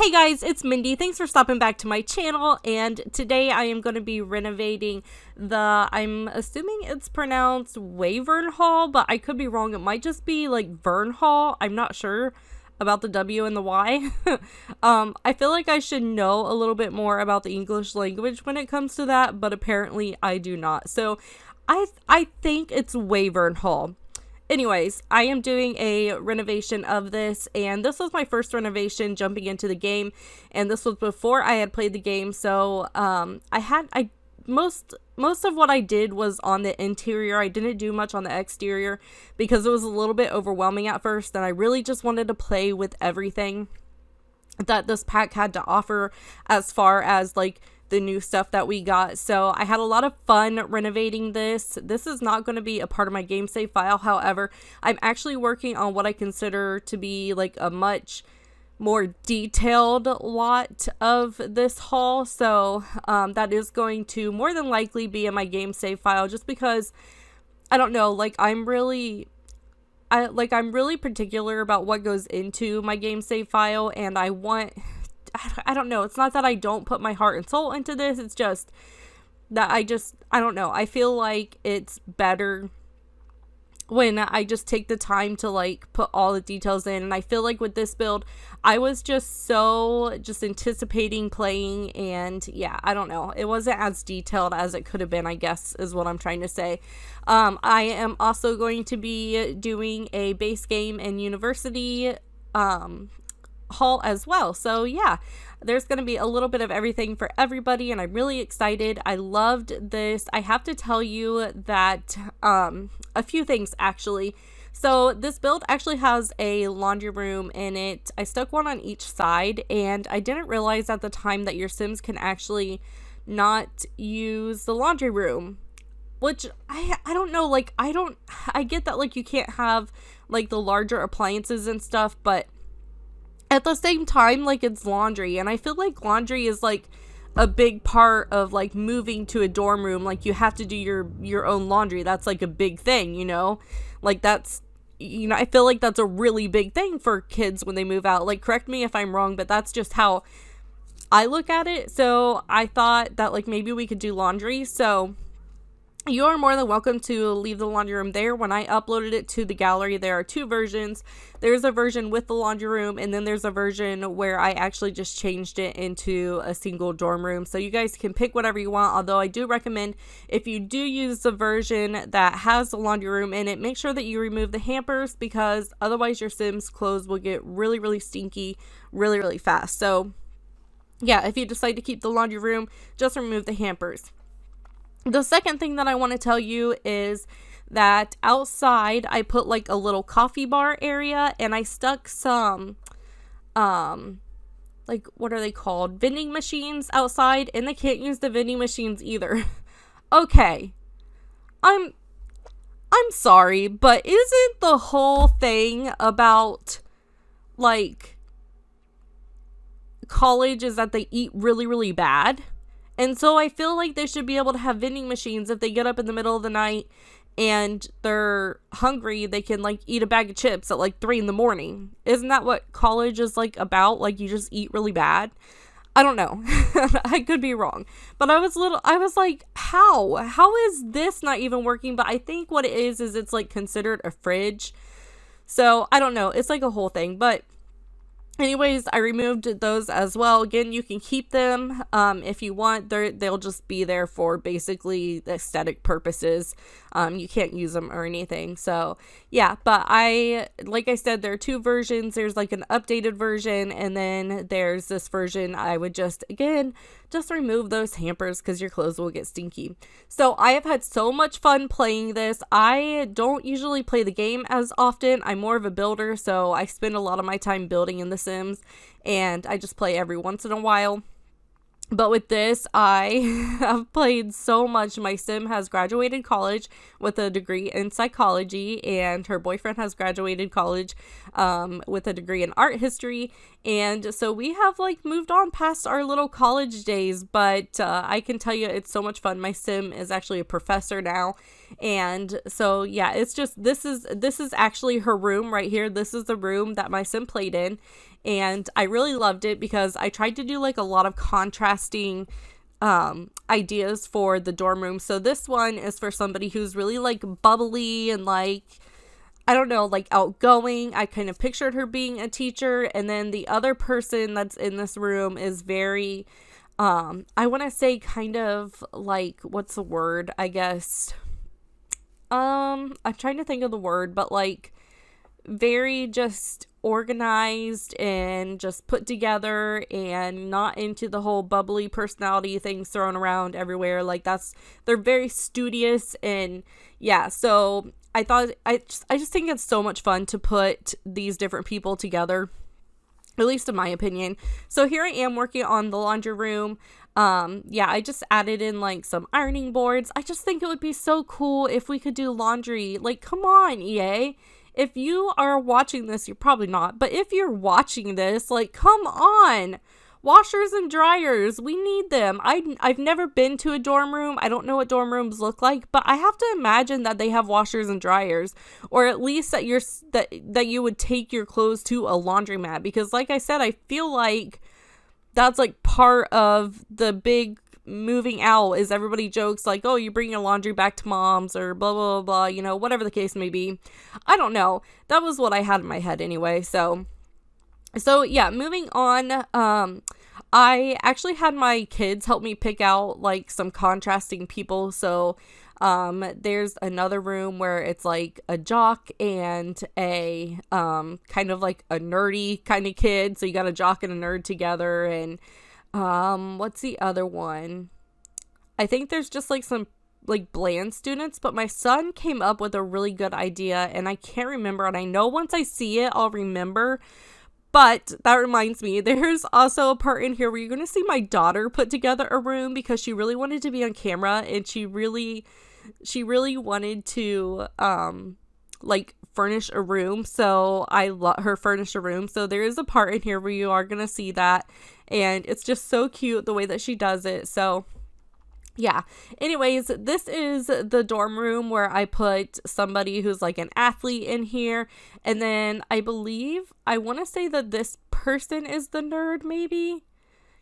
Hey guys, it's Mindy. Thanks for stopping back to my channel, and today I am going to be renovating I'm assuming it's pronounced Wavern Hall, but I could be wrong. It might just be like Vern Hall. I'm not sure about the W and the Y. I feel like I should know a little bit more about the English language when it comes to that, but apparently I do not. So I think it's Wavern Hall. Anyways, I am doing a renovation of this, and this was my first renovation jumping into the game, and this was before I had played the game. So most of what I did was on the interior. I didn't do much on the exterior because it was a little bit overwhelming at first, and I really just wanted to play with everything that this pack had to offer as far as like the new stuff that we got. So I had a lot of fun renovating this. This is not going to be a part of my game save file. However, I'm actually working on what I consider to be like a much more detailed lot of this haul. So that is going to more than likely be in my game save file, just because I don't know, like I'm really particular about what goes into my game save file, and I don't know. It's not that I don't put my heart and soul into this. It's just that I don't know. I feel like it's better when I just take the time to like put all the details in. And I feel like with this build, I was just anticipating playing, and yeah, I don't know. It wasn't as detailed as it could have been, I guess, is what I'm trying to say. I am also going to be doing a base game and university haul as well. So yeah, there's going to be a little bit of everything for everybody, and I'm really excited. I loved this. I have to tell you that a few things actually. So this build actually has a laundry room in it. I stuck one on each side, and I didn't realize at the time that your Sims can actually not use the laundry room, which I don't know, like I get that like you can't have like the larger appliances and stuff, but at the same time, like, it's laundry, and I feel like laundry is like a big part of like moving to a dorm room. Like, you have to do your own laundry. That's like a big thing, you know, like that's, you know, I feel like that's a really big thing for kids when they move out. Like, correct me if I'm wrong, but that's just how I look at it. So I thought that like maybe we could do laundry. So you are more than welcome to leave the laundry room there. When I uploaded it to the gallery, there are two versions. There's a version with the laundry room, and then there's a version where I actually just changed it into a single dorm room. So you guys can pick whatever you want, although I do recommend, if you do use the version that has the laundry room in it, make sure that you remove the hampers, because otherwise your Sims clothes will get really, really stinky really, really fast. So yeah, if you decide to keep the laundry room, just remove the hampers. The second thing that I want to tell you is that outside I put like a little coffee bar area, and I stuck some like, what are they called, vending machines outside, and they can't use the vending machines either. Okay, I'm sorry, but isn't the whole thing about like college is that they eat really, really bad? And so I feel like they should be able to have vending machines. If they get up in the middle of the night and they're hungry, they can like eat a bag of chips at like 3 in the morning. Isn't that what college is like about? Like, you just eat really bad? I don't know. I could be wrong. But I was like, how is this not even working? But I think what it is it's like considered a fridge. So I don't know. It's like a whole thing. But anyways, I removed those as well. Again, you can keep them if you want. They'll just be there for basically aesthetic purposes. You can't use them or anything. So yeah, but like I said, there are two versions. There's like an updated version, and then there's this version. I would just remove those hampers because your clothes will get stinky. So I have had so much fun playing this. I don't usually play the game as often. I'm more of a builder, so I spend a lot of my time building in The Sims, and I just play every once in a while. But with this, I have played so much. My Sim has graduated college with a degree in psychology, and her boyfriend has graduated college with a degree in art history. And so we have like moved on past our little college days, but I can tell you it's so much fun. My Sim is actually a professor now. And so yeah, it's just, this is actually her room right here. This is the room that my Sim played in. and I really loved it because I tried to do like a lot of contrasting ideas for the dorm room. So this one is for somebody who's really like bubbly and like, I don't know, like outgoing. I kind of pictured her being a teacher. And then the other person that's in this room is very, I want to say kind of like, what's the word? I guess, I'm trying to think of the word, but like very just organized and just put together and not into the whole bubbly personality things thrown around everywhere. Like they're very studious. And yeah, so I thought I just think it's so much fun to put these different people together, at least in my opinion. So here I am working on the laundry room. I just added in like some ironing boards. I just think it would be so cool if we could do laundry. Like, come on, EA. If you are watching this, you're probably not, but if you're watching this, like, come on. Washers and dryers, we need them. I've never been to a dorm room. I don't know what dorm rooms look like, but I have to imagine that they have washers and dryers, or at least that you would take your clothes to a laundromat, because like I said, I feel like that's like part of the big moving out is everybody jokes like, oh, you bring your laundry back to mom's or blah, blah, blah, you know, whatever the case may be. I don't know. That was what I had in my head anyway. So yeah, moving on. I actually had my kids help me pick out like some contrasting people. So there's another room where it's like a jock and a kind of like a nerdy kind of kid. So you got a jock and a nerd together. And what's the other one? I think there's just like some like bland students, but my son came up with a really good idea and I can't remember, and I know once I see it I'll remember. But that reminds me, there's also a part in here where you're going to see my daughter put together a room because she really wanted to be on camera, and she really wanted to like furnish a room. So I let her furnish a room. So there is a part in here where you are going to see that, and it's just so cute the way that she does it. So yeah, anyways, this is the dorm room where I put somebody who's like an athlete in here. And then I want to say that this person is the nerd, maybe,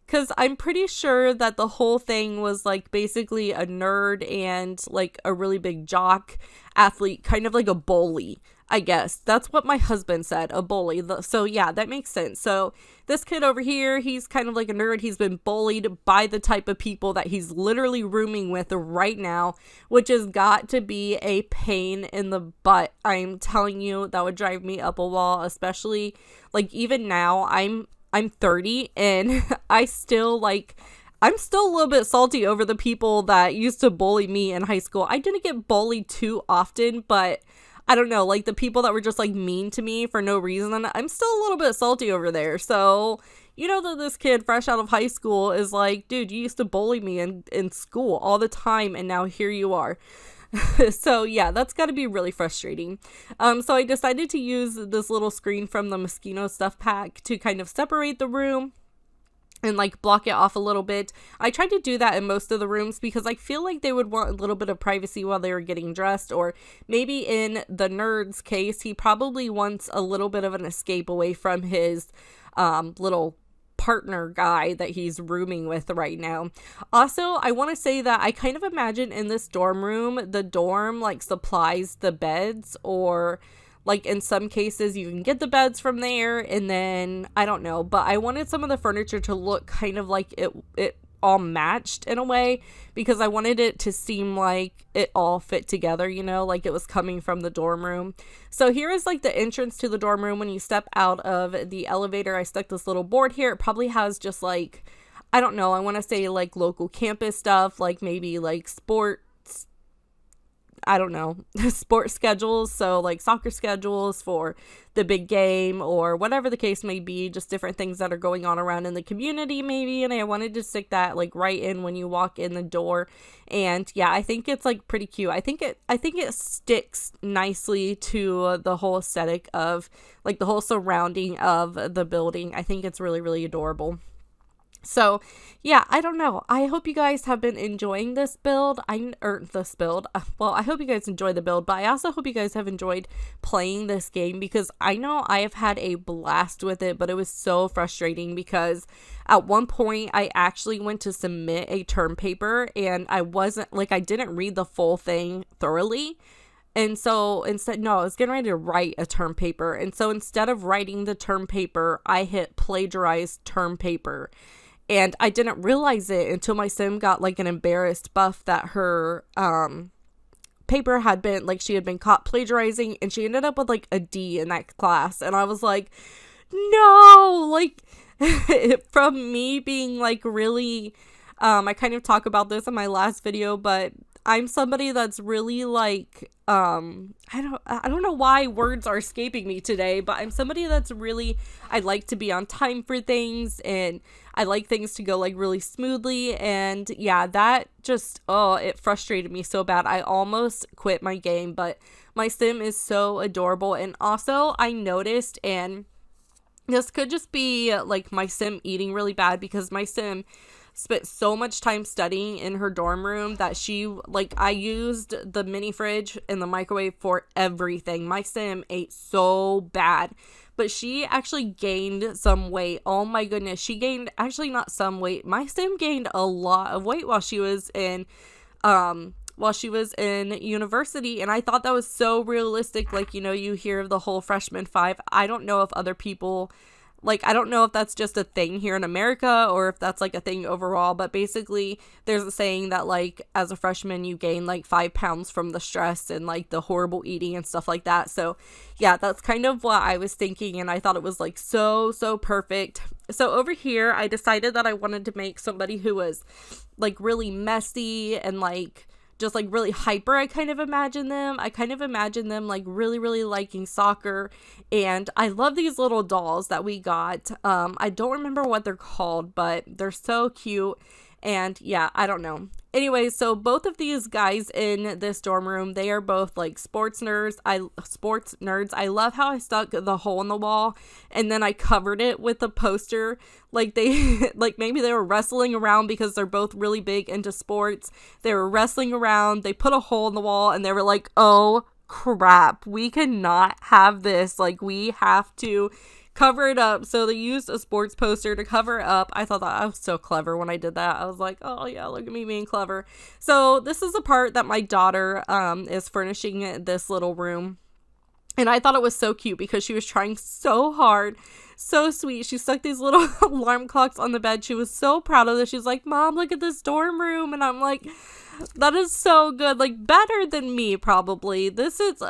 because I'm pretty sure that the whole thing was like basically a nerd and like a really big jock athlete, kind of like a bully, I guess. That's what my husband said, a bully. So yeah, that makes sense. So this kid over here, he's kind of like a nerd. He's been bullied by the type of people that he's literally rooming with right now, which has got to be a pain in the butt. I'm telling you, that would drive me up a wall, especially like even now I'm 30 and I'm still a little bit salty over the people that used to bully me in high school. I didn't get bullied too often, but I don't know, like the people that were just like mean to me for no reason, I'm still a little bit salty over there. So, you know that this kid fresh out of high school is like, dude, you used to bully me in school all the time, and now here you are. So yeah, that's got to be really frustrating. So I decided to use this little screen from the Moschino stuff pack to kind of separate the room and like block it off a little bit. I tried to do that in most of the rooms because I feel like they would want a little bit of privacy while they were getting dressed, or maybe in the nerd's case, he probably wants a little bit of an escape away from his little partner guy that he's rooming with right now. Also, I want to say that I kind of imagine in this dorm room, the dorm like supplies the beds, or like in some cases you can get the beds from there, and then I don't know, but I wanted some of the furniture to look kind of like it all matched in a way, because I wanted it to seem like it all fit together, you know, like it was coming from the dorm room. So here is like the entrance to the dorm room. When you step out of the elevator, I stuck this little board here. It probably has just like, I don't know, I want to say like local campus stuff, like maybe like sports schedules, so like soccer schedules for the big game or whatever the case may be, just different things that are going on around in the community maybe. And I wanted to stick that like right in when you walk in the door. And yeah, I think it's like pretty cute. I think it sticks nicely to the whole aesthetic of like the whole surrounding of the building. I think it's really, really adorable. So, yeah, I don't know. I hope you guys have been enjoying this build. Well, I hope you guys enjoy the build, but I also hope you guys have enjoyed playing this game, because I know I have had a blast with it, but it was so frustrating because at one point I actually went to submit a term paper and I didn't read the full thing thoroughly. And so I was getting ready to write a term paper. And so instead of writing the term paper, I hit plagiarize term paper. And I didn't realize it until my sim got like an embarrassed buff that her paper had been, like, she had been caught plagiarizing, and she ended up with like a D in that class. And I was like, no, like, from me being like really, I kind of talk about this in my last video, but I'm somebody that's really like, I don't know why words are escaping me today, but I'm somebody that's really, I like to be on time for things, and I like things to go like really smoothly. And yeah, that just, it frustrated me so bad. I almost quit my game, but my sim is so adorable. And also I noticed, and this could just be like my sim eating really bad, because my sim spent so much time studying in her dorm room that I used the mini fridge and the microwave for everything. My sim ate so bad, but she actually gained some weight. Oh my goodness, she gained, actually not some weight, my sim gained a lot of weight while she was in university. And I thought that was so realistic. Like, you hear of the whole freshman 5. I don't know if other people, like, I don't know if that's just a thing here in America or if that's like a thing overall, but basically there's a saying that like as a freshman you gain like 5 pounds from the stress and like the horrible eating and stuff like that. So yeah, that's kind of what I was thinking, and I thought it was like so perfect. So over here I decided that I wanted to make somebody who was like really messy and like just like really hyper. I kind of imagine them like really liking soccer. And I love these little dolls that we got. I don't remember what they're called, but they're so cute. And yeah, I don't know. Anyway, so both of these guys in this dorm room, they are both like sports nerds. I love how I stuck the hole in the wall and then I covered it with a poster. Like they, like maybe they were wrestling around because they're both really big into sports. They were wrestling around. They put a hole in the wall and they were like, oh crap, we cannot have this. Like, we have to cover it up. So they used a sports poster to cover it up. I thought that I was so clever when I did that. I was like, oh yeah, look at me being clever. So this is the part that my daughter is furnishing this little room. And I thought it was so cute because she was trying so hard. So sweet. She stuck these little alarm clocks on the bed. She was so proud of this. She's like, Mom, look at this dorm room. And I'm like, that is so good. Like, better than me, probably. This is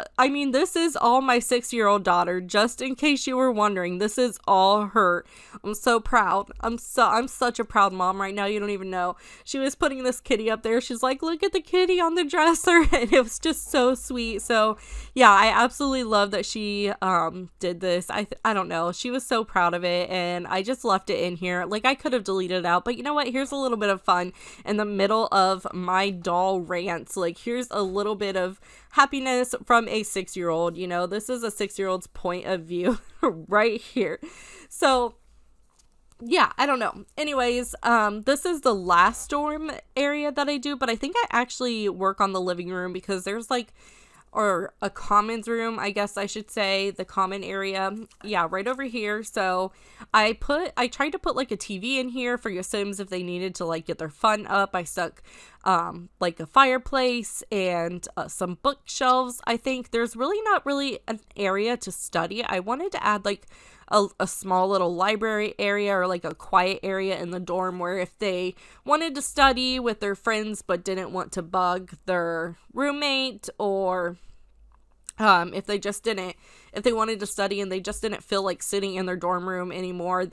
all my 6-year-old daughter. Just in case you were wondering, this is all her. I'm so proud. I'm such a proud mom right now. You don't even know. She was putting this kitty up there. She's like, look at the kitty on the dresser. And it was just so sweet. So yeah, I absolutely love that she did this. I don't know. She was so proud of it. And I just left it in here. Like, I could have deleted it out. But you know what? Here's a little bit of fun in the middle of my doll rants. Like, here's a little bit of happiness from a 6-year-old. This is a 6-year-old's point of view right here. So yeah, I don't know. Anyways, this is the last dorm area that I do, but I think I actually work on the living room because there's or a commons room, I guess I should say, the common area. Yeah, right over here. So I tried to put like a TV in here for your Sims if they needed to like get their fun up. I stuck like a fireplace and some bookshelves. I think there's really not really an area to study. I wanted to add like a small little library area or like a quiet area in the dorm where if they wanted to study with their friends but didn't want to bug their roommate, or if they wanted to study and they just didn't feel like sitting in their dorm room anymore,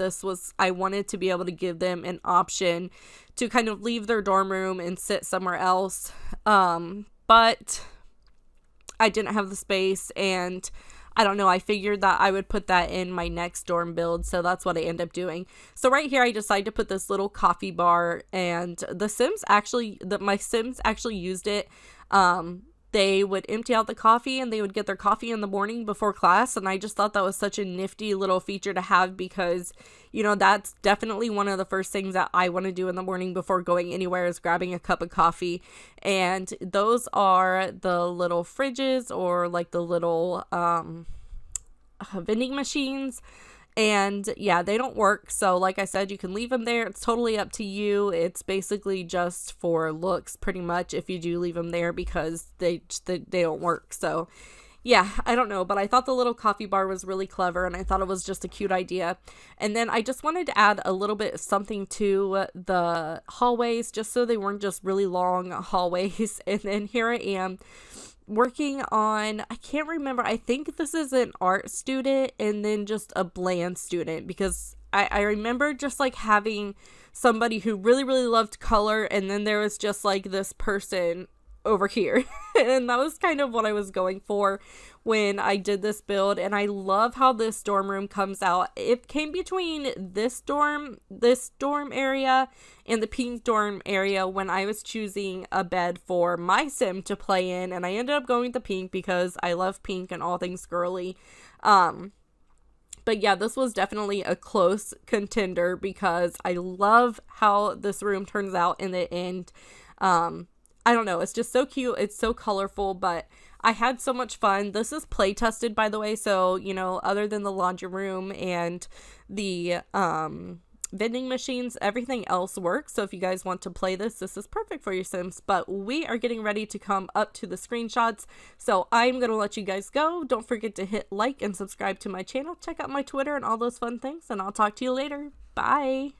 I wanted to be able to give them an option to kind of leave their dorm room and sit somewhere else. But I didn't have the space, and I don't know, I figured that I would put that in my next dorm build, so that's what I end up doing. So right here, I decided to put this little coffee bar, and my Sims actually used it they would empty out the coffee and they would get their coffee in the morning before class. And I just thought that was such a nifty little feature to have because, you know, that's definitely one of the first things that I want to do in the morning before going anywhere is grabbing a cup of coffee. And those are the little fridges or like the little vending machines. And yeah, they don't work. So like I said, you can leave them there. It's totally up to you. It's basically just for looks pretty much if you do leave them there because they don't work. So yeah, I don't know, but I thought the little coffee bar was really clever and I thought it was just a cute idea. And then I just wanted to add a little bit of something to the hallways just so they weren't just really long hallways. And then here I am working on, I can't remember, I think this is an art student and then just a bland student because I remember just like having somebody who really, really loved color and then there was just like this person over here and that was kind of what I was going for when I did this build. And I love how this dorm room comes out. It came between this dorm area and the pink dorm area when I was choosing a bed for my sim to play in, and I ended up going with the pink because I love pink and all things girly. But yeah, this was definitely a close contender because I love how this room turns out in the end. I don't know, it's just so cute, it's so colorful, but I had so much fun. This is play tested, by the way, so, you know, other than the laundry room and the vending machines, everything else works. So if you guys want to play this is perfect for your Sims. But we are getting ready to come up to the screenshots, so I'm gonna let you guys go. Don't forget to hit like and subscribe to my channel, check out my Twitter and all those fun things, and I'll talk to you later. Bye.